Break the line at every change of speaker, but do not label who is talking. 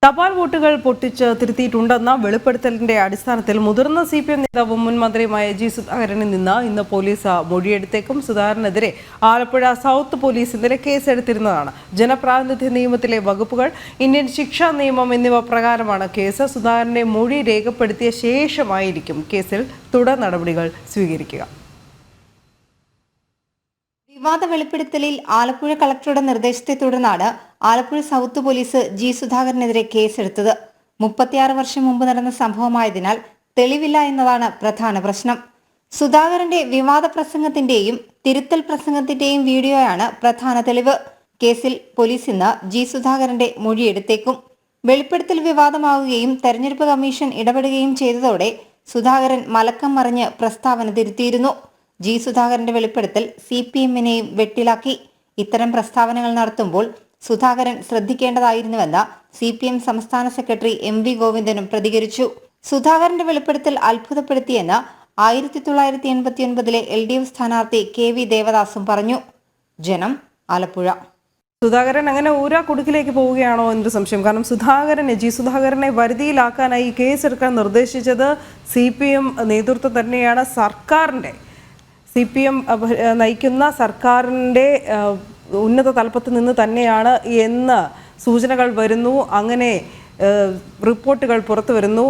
തപാൽ വോട്ടുകൾ പൊട്ടിച്ച് തിരുത്തിയിട്ടുണ്ടെന്ന വെളിപ്പെടുത്തലിന്റെ അടിസ്ഥാനത്തിൽ മുതിർന്ന CPM നേതാവും മുൻ മന്ത്രിയുമായ ജി സുധാകരനിൽ നിന്ന് ഇന്ന് പോലീസ് മൊഴിയെടുത്തേക്കും. സുധാകരനെതിരെ ആലപ്പുഴ സൗത്ത് പോലീസ് ഇന്നലെ കേസെടുത്തിരുന്നതാണ്. ജനപ്രാതിനിധ്യ നിയമത്തിലെ വകുപ്പുകൾ, ഇന്ത്യൻ ശിക്ഷാ നിയമം എന്നിവ പ്രകാരമാണ് കേസ്. സുധാകരന്റെ മൊഴി രേഖപ്പെടുത്തിയ ശേഷമായിരിക്കും കേസിൽ തുടർ നടപടികൾ സ്വീകരിക്കുക.
വിവാദ വെളിപ്പെടുത്തലിൽ ആലപ്പുഴ കളക്ടറുടെ നിർദ്ദേശത്തെ തുടർന്നാണ് ആലപ്പുഴ സൗത്ത് പോലീസ് ജി സുധാകരനെതിരെ കേസെടുത്തത്. 36 വർഷം മുമ്പ് നടന്ന സംഭവമായതിനാൽ തെളിവില്ല എന്നതാണ് പ്രധാന പ്രശ്നം. സുധാകരന്റെ വിവാദ പ്രസംഗത്തിന്റെയും തിരുത്തൽ പ്രസംഗത്തിന്റെയും വീഡിയോയാണ് പ്രധാന തെളിവ്. കേസിൽ പോലീസ് ഇന്ന് ജി സുധാകരന്റെ മൊഴിയെടുത്തേക്കും. വെളിപ്പെടുത്തൽ വിവാദമാവുകയും തെരഞ്ഞെടുപ്പ് കമ്മീഷൻ ഇടപെടുകയും ചെയ്തതോടെ സുധാകരൻ മലക്കം മറിഞ്ഞ് പ്രസ്താവന തിരുത്തിയിരുന്നു. ജി സുധാകരന്റെ വെളിപ്പെടുത്തൽ CPM-നെയും വെട്ടിലാക്കി. ഇത്തരം പ്രസ്താവനകൾ നടത്തുമ്പോൾ സുധാകരൻ ശ്രദ്ധിക്കേണ്ടതായിരുന്നുവെന്ന് CPM സംസ്ഥാന സെക്രട്ടറി MV ഗോവിന്ദനും പ്രതികരിച്ചു. സുധാകരന്റെ വെളിപ്പെടുത്തൽ അത്ഭുതപ്പെടുത്തിയെന്ന് 1989-ലെ LDF സ്ഥാനാർത്ഥി KV ദേവദാസും പറഞ്ഞു. ജനം, ആലപ്പുഴ.
സുധാകരൻ അങ്ങനെ ഊരാ കുടുക്കിലേക്ക് പോവുകയാണോ എന്നൊരു സംശയം. കാരണം ജി സുധാകരനെ വരുതിയിലാക്കാനായി കേസെടുക്കാൻ നിർദ്ദേശിച്ചത് CPM നേതൃത്വം തന്നെയാണ്. CPM നയിക്കുന്ന സർക്കാരിൻ്റെ ഉന്നത തലപ്പത്ത് നിന്ന് തന്നെയാണ് എന്ന് സൂചനകൾ വരുന്നു. അങ്ങനെ റിപ്പോർട്ടുകൾ പുറത്തു വരുന്നു.